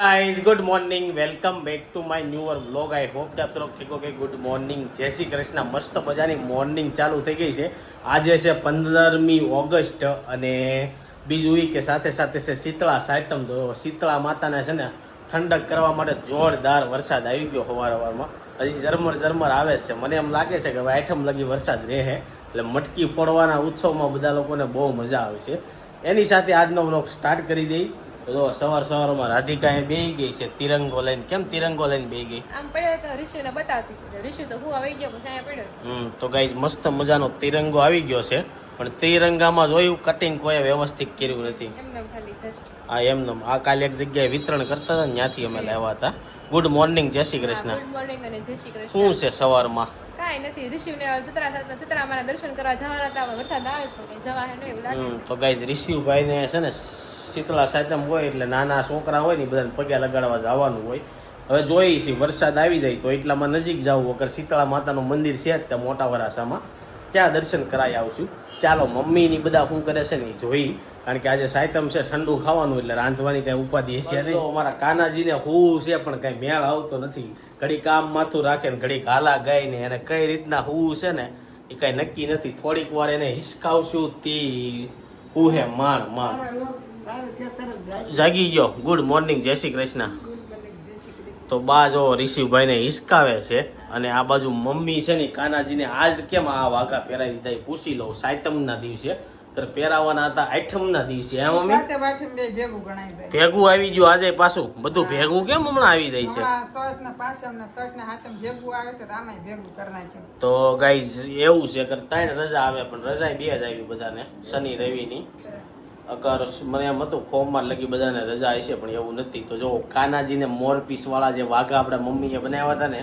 Guys good morning welcome back to my newer vlog I hope કે આપ લોકો ઠીક હો કે ગુડ મોર્નિંગ જય શ્રી કૃષ્ણ મસ્ત મજાની મોર્નિંગ ચાલુ થઈ ગઈ છે આજે છે 15મી ઓગસ્ટ અને બીજું એ કે સાથે સાથે છે શીતળા સાતમ તો શીતળા માતાને છે ને ઠંડક કરવા માટે જોરદાર વરસાદ આવી ગયો સવારમાં હજી ઝરમર આવે છે મને એમ લાગે છે કે હવે આઠમ લગી વરસાદ રહે એટલે મટકી ફોડવાના ઉત્સવમાં બધા લોકોને બહુ મજા આવે છે એની સાથે આજનો વ્લોગ સ્ટાર્ટ કરી દઈ તો સવારમાં રાધિકા એ બેહી ગઈ છે તિરંગો લઈને કેમ તિરંગો લઈને બેહી ગઈ આમ પડ્યો તો ઋષિને બતાવતી ઋષિ તો હું આવી ગયો પછી અહીંયા પડ્યો તો ગાઈઝ મસ્ત મજાનો તિરંગો આવી ગયો છે પણ તિરંગામાં જોયું કટિંગ કોઈ વ્યવસ્થિત કર્યું નથી એમને ખાલી જસ્ટ આ એમને આ કાલે એક જગ્યાએ વિતરણ કરતા હતા ત્યાંથી અમે લાવ્યા હતા ગુડ મોર્નિંગ જય શ્રી કૃષ્ણ ગુડ મોર્નિંગ અને જય શ્રી કૃષ્ણ શું છે સવારમાં કાંઈ નથી ઋષિને સતરા મારા દર્શન કરવા જવાના હતા વરસાદ આવે છે તો જવા હે નહીં એવું લાગે તો ગાઈઝ ઋષિભાઈ ને છે ને શીતળા સાતમ હોય એટલે નાના છોકરા હોય ને બધાને પગે લગાડવા જવાનું હોય હવે જોઈએ છીએ વરસાદ આવી જાય તો એટલામાં નજીક જવું વગર શીતળા માતાનું મંદિર છે જ ત્યાં મોટા વરાસામાં ત્યાં દર્શન કરાવી આવશું ચાલો મમ્મીની બધા શું કરે છે ને એ જોઈ કારણ કે આજે સાતમ છે ઠંડુ ખાવાનું એટલે રાંધવાની કઈ ઉપાધિ છે નહીં અમારા કાનાજીને હું છે પણ કઈ મેળ આવતો નથી ઘડી કામ માથું રાખે ને ઘડી હાલા ગઈ ને એને કઈ રીતના હું છે ને એ કઈ નક્કી નથી થોડીક વાર એને હિસકાવશું તે હું હે માણ જાગી ગયો ગુડ મોર્નિંગ જય શ્રી કૃષ્ણ તો બા જો ઋષિભાઈ ને હિસકાવે છે અને આ બાજુ મમ્મી છે ને કાનાજીને આજ કેમ આ વાઘા પહેરાવી દીધા એ પૂછી લઉં સાતમ ના દિવસે પહેરાવાના હતા આઠમ ના દિવસે એમ મમ્મી ભેગું આવી ગયું આજે પાછું બધું ભેગું કેમ હમણાં આવી જાય છે તો ગાઈઝ એવું છે કે 3 રજા આવે પણ રજા 2 જ આવી બધાને શનિ રવિ ની અગર મને એમ હતું ફોર્મમાં લગી બધાને રજા હશે પણ એવું નથી તો જો કાનાજીને મોરપીસ વાળા જે વાઘા આપણે મમ્મીએ બનાવ્યા હતા ને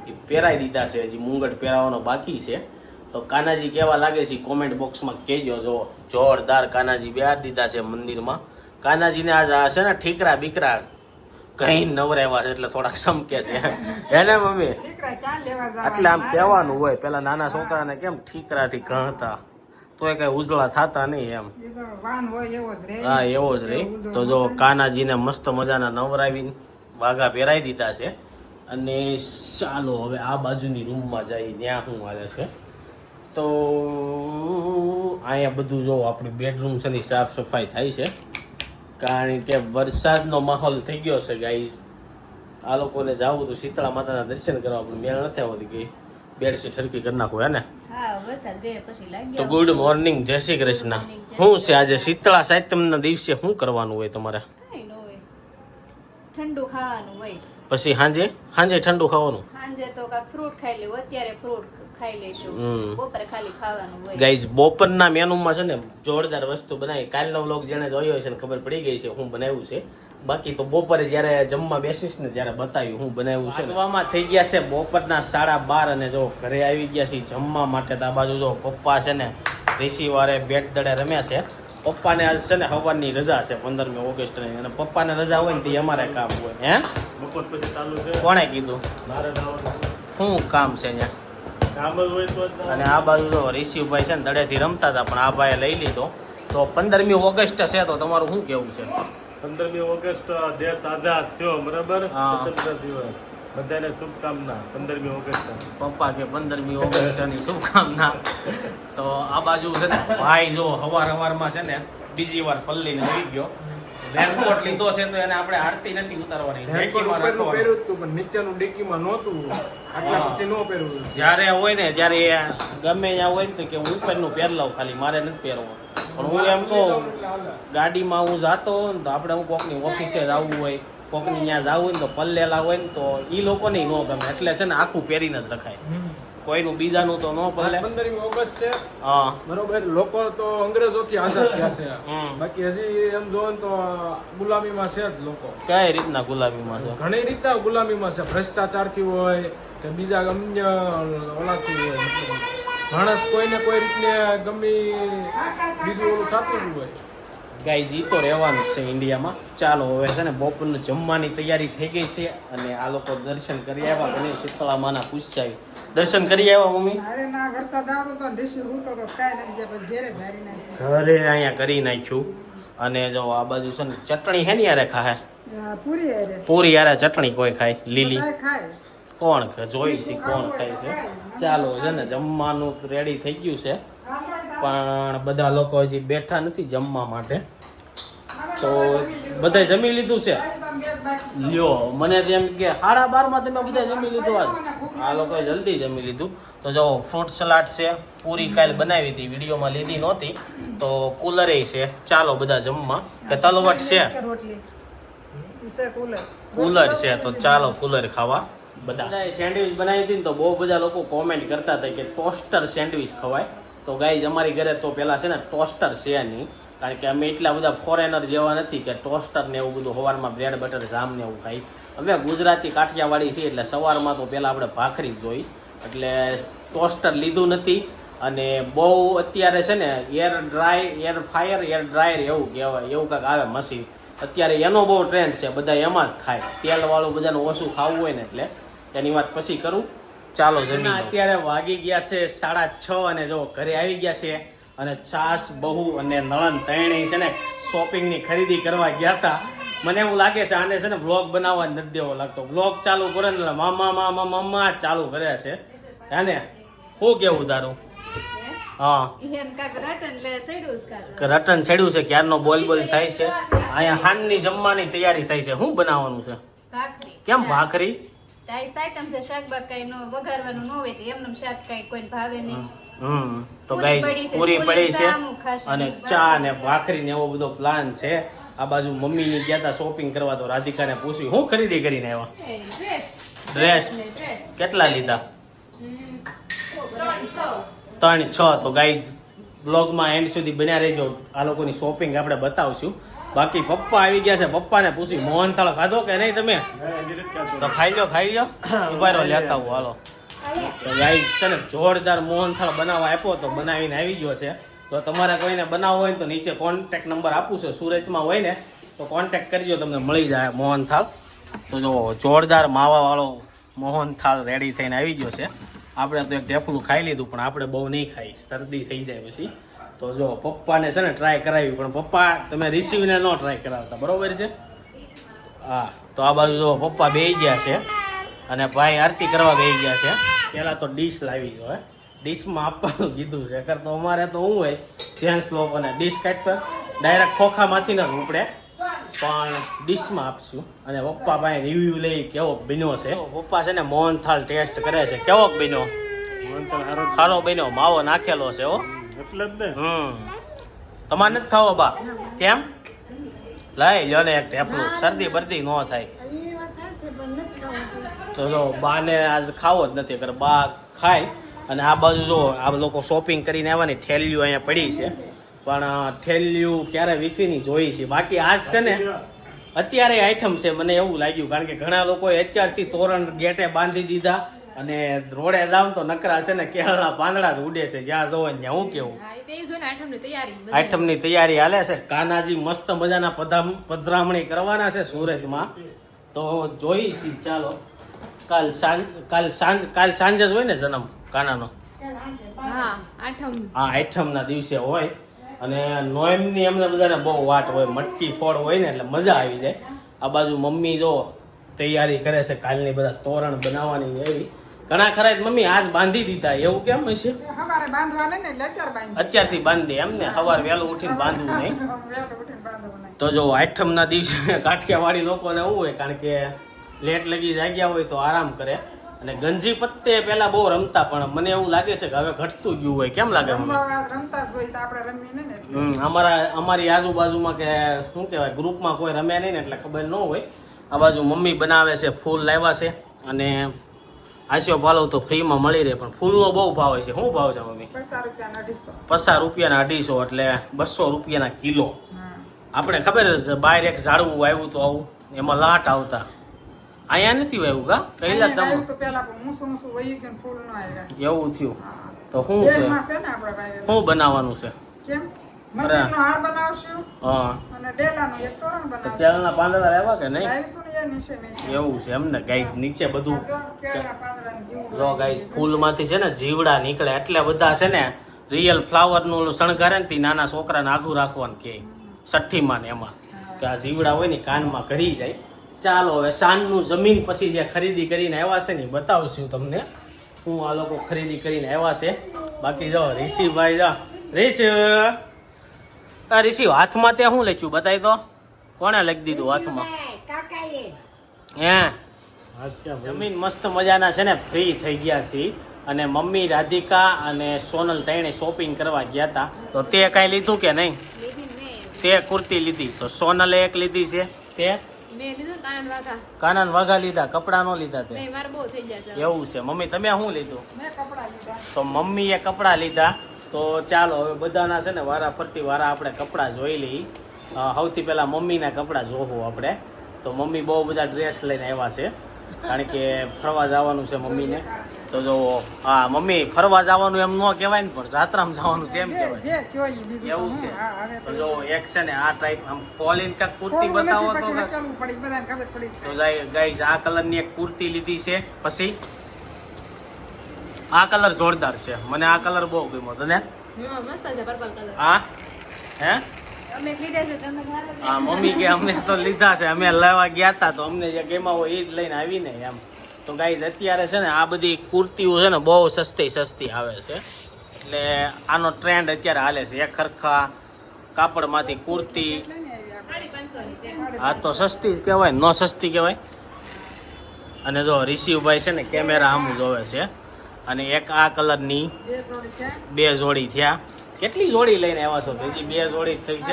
એ પહેરાવી દીધા છે હજી મુંગટ પહેરાવાનો બાકી છે તો કાનાજી કેવા લાગે છે કોમેન્ટ બોક્સમાં કહેજો જો જોરદાર કાનાજી બેહાર દીધા છે મંદિરમાં કાનાજીને આજ છે ને ઠીકરા બીકરા કઈ નવરાવ્યા છે એટલે થોડાક સમકે છે હે ને મમ્મી એટલે આમ કહેવાનું હોય પેલા નાના છોકરાને કેમ ઠીકરાથી કહતા તો એ કઈ ઉજળા થતા નહીં એમ હા એવો જ રહી તો જો કાનાજીને મસ્ત મજાના નવરાવી વાઘા પહેરાવી દીધા છે અને ચાલો હવે આ બાજુની રૂમમાં જઈ ત્યાં શું હાલે છે તો અહીંયા બધું જો આપણું બેડરૂમ છે ની સાફ સફાઈ થાય છે કારણ કે વરસાદનો માહોલ થઈ ગયો છે ગાઈઝ આ લોકોને જવું તો શીતળા માતાના દર્શન કરવા પણ મેળ નથી આવતી કે બેડશીટ હરકી કરી નાખો હે ને તો ગુડ મોર્નિંગ જય શ્રી કૃષ્ણ શું છે આજે શીતળા સાતમના દિવસે શું કરવાનું હોય તમારે ઠંડુ ખાવાનું હોય પછી સાંજે ઠંડુ ખાવાનું સાંજે તો કાંઈક ફ્રૂટ ખાઈ લેવું અત્યારે ફ્રૂટ ખાઈ લઈશું બપોરે ખાલી ખાવાનું હોય ગાઈઝ બપોરના મેનુમાં છે ને જોરદાર વસ્તુ બનાવી કાલનો વ્લોગ જેને જોયો છે ને ખબર પડી ગઈ છે હું બનાવ્યું છે બાકી તો બપોરે જયારે જમવા બેસીશ ને ત્યારે બતાવ્યું હું બનાવ્યું છે વાગવામાં થઈ ગયા છે બપોરના 12:30 અને જો ઘરે આવી ગયા છે જમવા માટે તો આ બાજુ જો પપ્પા છે ને ઋષિવારે બેટ દડે રમ્યા છે પપ્પાને આજ છે ને સવારની રજા છે 15મી ઓગસ્ટ ની અને પપ્પાને રજા હોય ને તે અમારે કામ હોય હે બપોર પછી ચાલુ છે કોણે કીધું શું કામ છે અહીંયા અને આ બાજુ જો ઋષિભાઈ છે ને દડેથી રમતા હતા પણ આ ભાઈએ લઈ લીધો તો 15મી ઓગસ્ટ છે તો તમારું શું કેવું છે 15મી ઓગસ્ટ દેશ આઝાદ થયો બરાબર સ્વતંત્ર દિવસ બધાને શુભકામના 15મી ઓગસ્ટ પપ્પા કે 15મી ઓગસ્ટની શુભકામના તો આ બાજુ છે ને ભાઈ જો હવારમાં છે ને બીજી વાર પલ્લીને આવી ગયો રેનકોટ લીધો છે તો એને આપણે આરતી નથી ઉતારવાની ડેકીમાં રાખવાનું પણ નીચેનું ડેકીમાં નહોતું આટલા પછી નો પહેરવું જ્યારે હોય ને ત્યારે ગમે ત્યાં હોય ને તો કે હું ઉપરનું પહેર લઉં ખાલી મારે નથી પહેરવું પણ હું એમ કહું ગાડીમાં હું જાતો હોય ને તો આપણે હું કોકની ઓફિસે જવું હોય કોકની ત્યાં જવું હોય ને તો પલ્લેલા હોય ને તો એ લોકોને ન ગમે એટલે છે ને આખું પહેરીને જ રખાય કોઈનું બીજાનું તો ન પલ્લે 15મી ઓગસ્ટ છે હા બરોબર લોકો તો અંગ્રેજોથી આઝાદ થયા છે બાકી હજી એમ જોવો ને તો ગુલામીમાં છે જ લોકો કઈ રીતના ગુલામીમાં છે ઘણી રીતના ગુલામીમાં છે ભ્રષ્ટાચારથી હોય કે બીજા અન્ય ઓલાથી હોય માણસ કોઈને કોઈ રીતને ગમી બીજું ઓલું થતું હોય ગાઈઝ ઈ તો રહેવાનું છે ઇન્ડિયામાં ચાલો હવે છે ને બપોરનું જમવાની તૈયારી થઈ ગઈ છે અને આ લોકો દર્શન કરી આવ્યા અને શીતળા માના પૂછાય દર્શન કરી આવ્યા મમ્મી ઘરે અહીંયા કરી નાખ્યું અને જો આ બાજુ છે ને ચટણી હે ને યારે ખાહે પૂરી યારે ચટણી કોઈ ખાય લીલી કોણ જોઈ છે કોણ ખાય છે. ચાલો છે ને જમવાનું રેડી થઈ ગયું છે પણ બધા લોકો હજી બેઠા નથી જમવા માટે. તો બધા જમી લીધું છે. લ્યો મને જેમ કે 12:30 તમે બધા જમી લીધું આજ. આ લોકોએ જલ્દી જમી લીધું. તો જો ફ્રૂટ સલાડ છે, પૂરી કાલ બનાવી હતી વિડીયોમાં લીધી નહોતી તો કુલરે છે. ચાલો બધા જમવા કે તલવટ છે કુલર છે તો ચાલો કુલર ખાવા. બધા સેન્ડવિચ બનાવી હતી ને તો બહુ બધા લોકો કોમેન્ટ કરતા હતા કે ટોસ્ટર સેન્ડવિચ ખવાય. તો ગાઈઝ અમારી ઘરે તો પેલા છે ને ટોસ્ટર છે નહીં, કારણ કે અમે એટલા બધા ફોરેનર જેવા નથી કે ટોસ્ટર ને એવું બધું સવારમાં બ્રેડ બટર જામ ને એવું ખાઈ. અમે ગુજરાતી કાઠિયાવાડી છીએ એટલે સવારમાં તો પહેલાં આપણે ભાખરી જ જોઈ, એટલે ટોસ્ટર લીધું નથી. અને બહુ અત્યારે છે ને એર ડ્રાયર એવું કહેવાય, એવું કાંઈક આવે મશીન. અત્યારે એનો બહુ ટ્રેન્ડ છે, બધા એમાં જ ખાય. તેલવાળું બધાનું ઓછું ખાવું હોય ને એટલે એની વાત પછી કરું. ચાલો જમી. અત્યારે વાગી ગયા છે 6:30 અને જો ઘરે આવી ગયા છે. અને છાસ બહુ અને નળન ત્રણેય છે ને શોપિંગની ખરીદી કરવા ગયા હતા. મને એવું લાગે છે આને છે ને વ્લોગ બનાવવા નથી દેવો લાગતો. વ્લોગ ચાલુ કરે ને મામા ચાલુ કરે છે. આને શું કેવું તારું? હા રટન ચડ્યું છે ક્યારનો બોલ થાય છે. અહીંયા હાનની જમવાની તૈયારી થાય છે. શું બનાવવાનું છે? કેમ ભાખરી? તો ગાઈસ પૂરી પડી છે અને ચા ને ભાખરી ને એવો બધો પ્લાન છે. આ બાજુ મમ્મી ની ગયા હતા શોપિંગ કરવા તો રાધિકાને પૂછ્યું શું ખરીદી કરીને આવ્યા? ડ્રેસ કેટલા લીધા? 3-6. તો ગાઈસ બ્લોગમાં એન્ડ સુધી બન્યા રહેજો, આ લોકોની શોપિંગ આપણે બતાવશું. બાકી પપ્પા આવી ગયા છે. પપ્પાને પૂછ્યું મોહનથાળ ખાધો કે નહીં તમે? તો ખાઈ લો ઉભા રહો લેતા હું હાલો. તો ગાઈસ છે ને જોરદાર મોહનથાળ બનાવવા આપ્યો તો બનાવીને આવી ગયો છે. તો તમારે કોઈને બનાવવો હોય તો નીચે કોન્ટેક્ટ નંબર આપું છે. સુરતમાં હોય ને તો કોન્ટેક્ટ કરજો, તમને મળી જાય મોહનથાળ. તો જો જોરદાર માવાવાળો મોહનથાળ રેડી થઈને આવી ગયો છે. આપણે તો એક ટેપલું ખાઈ લીધું પણ આપણે બહુ નહીં ખાઈ, શરદી થઈ જાય પછી. તો જો પપ્પાને છે ને ટ્રાય કરાવી, પણ પપ્પા તમે રિસીવને ન ટ્રાય કરાવતા, બરોબર છે? હા. તો આ બાજુ જો પપ્પા બેસી ગયા છે અને ભાઈ આરતી કરવા બેસી ગયા છે. પહેલાં તો ડીશ લાવી દો. ડીશમાં આપવાનું કીધું છે. અગર તો અમારે તો શું હોય જેન્ટ્સ લોકોને ડીશ કાઢતા ડાયરેક્ટ ખોખામાંથી ન ઉપડે, પણ ડીશમાં આપશું. અને પપ્પા ભાઈ રિવ્યુ લઈ કેવો બન્યો છે. પપ્પા છે ને મોહનથાળ ટેસ્ટ કરે છે. કેવો બન્યો? સારો બન્યો, માવો નાખેલો છે હો. એટલે જ ને. તમારે નથી ખાવો બા? કેમ? લઈ લો ને એક ટેપલું, શરદી બરદી ન થાય. તો જો બાને આજ ખાવો જ નથી, અગર બા ખાય. અને આ બાજુ જો આ લોકો શોપિંગ કરીને આવવાની ઠેલીઓ અહીંયા પડી છે, પણ ઠેલીઓ ક્યારે વીખવીની જોઈ છે. બાકી આજ છે ને અત્યારે આઈટમ છે મને એવું લાગ્યું, કારણ કે ઘણા લોકોએ અત્યારથી તોરણ ગેટે બાંધી દીધા અને રોડે જાવ તો નકરા છે ને કેળના પાંદડા જ ઉડે છે જ્યાં જોવો ત્યાં. હું કેવું આઈટમની તૈયારી હાલે છે. કાનાજી મસ્ત મજાના પધરામણી કરવાના છે સુરતમાં, તો જોઈ છી. ચાલો કાલ સાંજે જ હોય ને જન્મ કાનાનો? હા, આઠમના દિવસે હોય. અને નોએમની અમને બધાને બહુ વાટ હોય, મટકી ફોડ હોય ને એટલે મજા આવી જાય. આ બાજુ મમ્મી જો તૈયારી કરે છે કાલની, બધા તોરણ બનાવવાની એવી. ઘણા ખરા મમ્મી આજ બાંધી દીધા, એવું કેમ હશે? અત્યારથી બાંધી એમ ને? સવાર વહેલું ઉઠીને બાંધવું નહીં. તો જો આઠમના દિવસે કાઠિયાવાડી લોકોને એવું હોય, કારણ કે લેટ લગી જાગ્યા હોય તો આરામ કરે. અને ગંજી પત્તે પેલા બહુ રમતા, પણ મને એવું લાગે છે કે હવે ઘટતું ગયું હોય. કેમ લાગે? અમારી આજુબાજુમાં કે શું કહેવાય ગ્રુપમાં કોઈ રમે નહીં ને એટલે ખબર ન હોય. આ બાજુ મમ્મી બનાવે છે, ફૂલ લાવ્યા છે અને આશીઓ પાલવ તો ફ્રીમાં મળી રહે, પણ ફૂલનો બહુ ભાવ છે. શું ભાવ છે મમ્મી? 50 રૂપિયાના 250, એટલે 200 રૂપિયાના કિલો. આપણે ખબર છે બહાર એક ઝાડવું આવ્યું તો આવું એમાં લાટ આવતા, અહીંયા નથી વાવ્યું કા? કઈલા તમે એવું થયું તો શું છે? શું બનાવવાનું છે? કેળના પાંદડા લેવા કે નહીં? એવું છે એમને ગાઈસ. નીચે બધું જો ગાઈસ ફૂલમાંથી છે ને જીવડા નીકળે, એટલે બધા છે ને રિયલ ફ્લાવર નું શણગારે ને નાના છોકરાને આઘું રાખવાનું કે 6ઠીમાં ને એમાં. કે આ જીવડા હોય ને કાનમાં કરી જાય. ચાલો હવે સાંજનું જમીન પછી જે ખરીદી કરીને આવ્યા છે ને એ બતાવશું તમને હું આ લોકો ખરીદી કરીને આવ્યા છે. બાકી જો ઋષિભાઈ જા ઋષિ હાથમાં ત્યાં શું લખ્યું બતાવી તો કોણે લખી દીધું હાથમાં હે જમીન મસ્ત મજાના છે ને ફ્રી થઈ ગયા છે અને મમ્મી રાધિકા અને સોનલ ત્રણે શોપિંગ કરવા ગયા હતા તો તે કાંઈ લીધું કે નહીં? તે કુર્તી લીધી તો સોનલે એક લીધી છે તે કાનન વાઘા લીધા કપડા નો લીધા તે એવું છે. મમ્મી તમે શું લીધું? તો મમ્મીએ કપડા લીધા. તો ચાલો હવે બધાના છે ને વારા ફરતી વારા આપણે કપડા જોઈ લઈ. સૌથી પહેલા મમ્મીના કપડા જોવું આપણે. તો મમ્મી બહુ બધા ડ્રેસ લઈને આવ્યા છે કારણ કે ફરવા જવાનું છે મમ્મીને. તો જો હા મમ્મી ફરવા જવાનું એમ ન કહેવાય ને પણ જાત્રામાં જવાનું છે એમ કહેવાય એવું છે. તો જો એક છે ને આ ટાઈપ આમ ખોલીને કાંઈક કુર્તી બતાવો તો ગાઈઝ આ કલરની એક કુર્તી લીધી છે. પછી આ કલર જોરદાર છે મને આ કલર બહુ ગમ્યો તને? હા હે હા મમ્મી કે અમને તો લીધા છે અમે લેવા ગયા હતા તો અમને જે ગેમા હોય એ જ લઈને આવીને એમ. તો ગાઈઝ અત્યારે છે ને આ બધી કુર્તીઓ છે ને બહુ સસ્તી આવે છે એટલે આનો ટ્રેન્ડ અત્યારે હાલે છે. એક ખરખા કાપડમાંથી કુર્તી આ તો સસ્તી જ કહેવાય ન સસ્તી કહેવાય. અને જો રિશિવભાઈ છે ને કેમેરા આમ જોવે છે અને એક આ કલરની 2 જોડી થયા. કેટલી જોડી લઈને આવ્યા છો? હજી 2 જોડી થઈ છે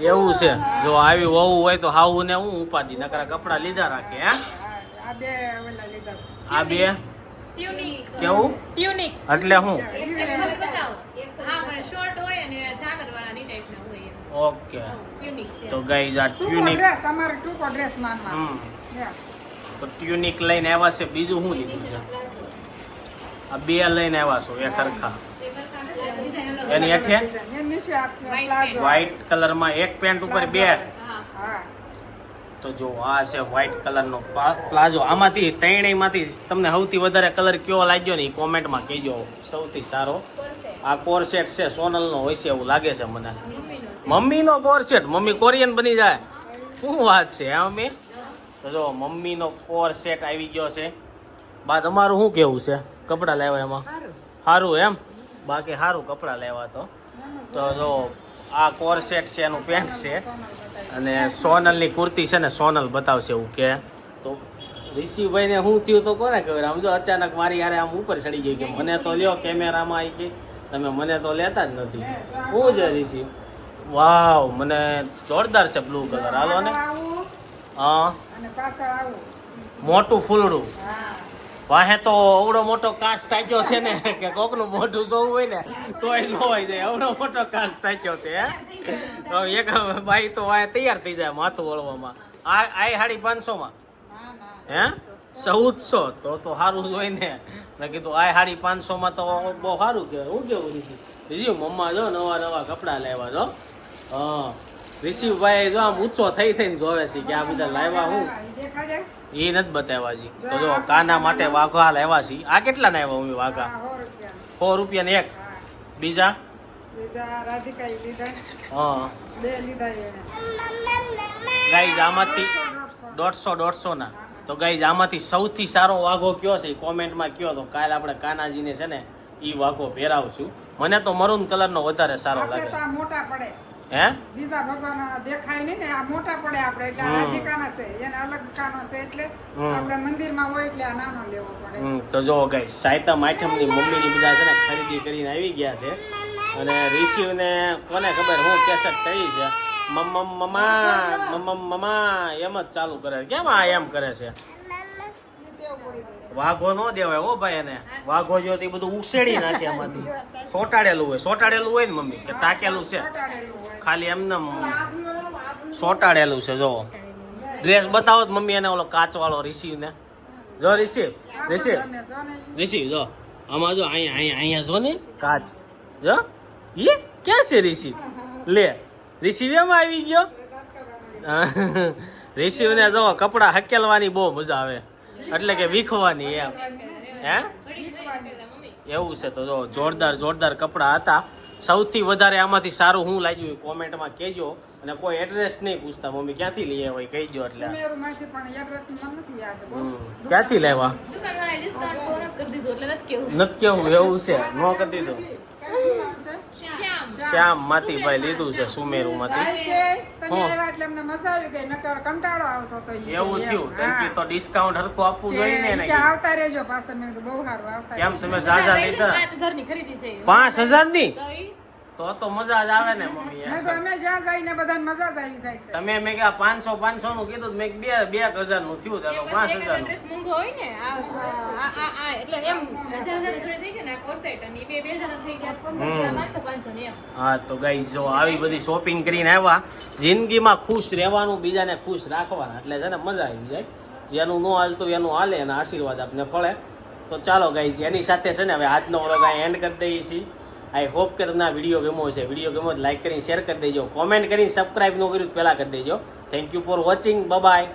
એવું છે. જો આવી વહુ હોય તો હાવું ને હું ઉપાધિ નકરા કપડા લીધા રાખે. હે આ 2 કેવું એટલે હું ઓકે. તો ગાઈઝ આ ટ્યુનિક તો ટ્યુનિક લઈને આવ્યા છે. બીજું શું લીધું છે? આ 2 લઈને આવ્યા છો એક સરખા. એની હેઠે વ્હાઈટ કલરમાં એક પેન્ટ ઉપર 2. તો જો આ છે વ્હાઈટ કલરનો પ્લાઝો. આમાંથી ત્રણેયમાંથી તમને સૌથી વધારે કલર કયો લાગ્યો ને એ કોમેન્ટમાં કહેજો. સૌથી સારો આ કોરસેટ છે સોનલનો હોય છે એવું લાગે છે મને. મમ્મીનો કોરસેટ મમ્મી કોરિયન બની જાય શું વાત છે હે મમ્મી? તો જો મમ્મીનો કોરસેટ આવી ગયો છે. બા તમારું શું કેવું છે કપડાં લેવા એમાં? સારું એમ બાકી સારું કપડાં લેવા તો જો આ કોરસેટ છે એનું પેન્ટ છે અને સોનલની કુર્તી છે ને સોનલ બતાવશે એવું કે. તો ઋષિભાઈને શું થયું તો કોને ખબર? આમ જો અચાનક મારી યારે આમ ઉપર ચડી ગઈ કે મને તો લ્યો કેમેરામાં આવી ગઈ તમે મને તો લેતા જ નથી. શું છે ઋષિ? વાવ મને જોરદાર છે બ્લુ કલર. હાલો ને હા મોટું ફૂલડું વાહે તો અવડો મોટો કાચ ટાક્યો છે ને કે કોકનું મોઢું જોવું હોય ને તોય જોવાઈ જાય. અવડો મોટો કાચ ટાક્યો છે તો એક બાઈ તો વાહે તૈયાર થઈ જાય માથું વળવામાં. આ 550 હે 1400 તો સારું જ હોય ને. મેં કીધું આ 550 તો બહુ સારું કહેવાય. હું કેવું રીસીવ મમ્મા જો નવા કપડાં લેવા જો. હા રિશિવભાઈ જો આમ ઊંચો થઈને જોવે છે કે આ બધા લાવ્યા હું એ નથી બતાવ્યા હજી. તો જો કાના માટે વાઘા લાવ્યા છે. આ કેટલા ના આવ્યા મમ્મી વાઘા? 100 રૂપિયા ને એક. બીજા હા ગાઈઝ આમાંથી 150 ના. તો ગાઈઝ આમાંથી સૌથી સારો વાઘો કયો છે કોમેન્ટમાં કયો. તો કાલે આપણે કાનાજીને છે ને એ વાઘો પહેરાવશું. મને તો મરૂન કલરનો વધારે સારો લાગે. હે બીજા ભગવાન દેખાય નહીં ને આ મોટા પડે આપણે એટલે રાધિકાના છે એને અલગ કાનો છે એટલે આપણે મંદિરમાં હોય એટલે આ નાનો લેવો પડે. તો જો ગાઈસ સાયતમ આઠમની મમ્મીની બધા છે ને ખરીદી કરીને આવી ગયા છે અને રિસીવને કોને ખબર હું કેસેટ થઈ છે મમ્મા એમ જ ચાલુ કરે. કેમ આ એમ કરે છે? વાઘો નો દેવાય હો ભાઈ એને. વાઘો જો તે બધું ઉછેડી નાખે એમાંથી. સોટાડેલું હોય ને મમ્મી કે તાકેલું છે? ખાલી એમને સોટાડેલું છે. જો ડ્રેસ બતાવો મમ્મી એને ઓલો કાચ વાળો રિસીવ ને જો રિસીવ જો આમાં જો અહીંયા જો ને કાચ જો એ ક્યાં છે રિસીવ? લે રિસીવ એમાં આવી ગયો. રિસીવ ને જો કપડા હકેલવાની બહુ મજા આવે એટલે કે વીખવાની એમ. હે એવું છે? તો જો જોરદાર કપડા હતા સૌથી વધારે આમાંથી સારું શું લાગ્યું એ કોમેન્ટમાં કહેજો અને કોઈ એડ્રેસ નહીં પૂછતા મમ્મી ક્યાંથી લઈ આવ્યા કહીજો એટલે સુમેરુમાંથી પણ એડ્રેસ મને નથી યાદ બહુ. ક્યાંથી લેવા દુકાનવાળાએ ડિસ્કાઉન્ટ તો નથી કરી દીધું એટલે નથી કેવું. નથી કેવું એવું છે ન કરી દીધું ક્યાંનું નામ છે? શ્યામ. શ્યામ માંથી ભાઈ લીધું છે સુમેરુ માંથી ભાઈ કે તમે આવ્યા એટલે અમને મજા આવી ગઈ નકર કંટાળો આવતો હતો ઈ કે એવું થયું એમ. કેમ કે તો ડિસ્કાઉન્ટ હરખું આપવું જોઈએ ને કે એને ઈ કે આવતા રહેજો પાછા મેં કીધું બહુ સારું આવતા કેમ રહેજો. તમે ઝાઝા લીધા 5,000 ની ખરીદી થઈ 5,000 ની તો ઈ તો મજા જ આવે ને મમ્મી મેં કીધું અમે જ્યાં જઈને બધાને મજા જ આવી જાય છે. તમે મેં કે 500 નું કીધું તો મેં 2,000 નું થયું તો પછી 5,000 એકાદ નું ડ્રેસ મોંઘો હોય ને આ એટલે એમ 1,000 ખરીદી થઈ ગયા ને આ કોર્સેટ અને ઈ 2,000 થઈ ગયા 500 ને એમ. હા તો ગાઈસ જો આવી બધી શોપિંગ કરીને આવ્યા જિંદગીમાં ખુશ રહેવાનું બીજાને ખુશ રાખવાના એટલે છે ને મજા આવી જાય જેનું ન હાલતું એનું હાલે અને આશીર્વાદ આપને ફળે તો ચાલો ગાઈસ એની સાથે છે ને હવે આજનો વ્લોગ આ એન્ડ કરી દઈએ છીએ આઈ હોપ કે તમને આ વિડીયો ગમ્યો છે વિડીયો ગમ્યો તો લાઈક કરીને શેર કરી દેજો કોમેન્ટ કરીને સબસ્ક્રાઇબ ન કર્યું તો પહેલાં કરી દેજો thank you for watching bye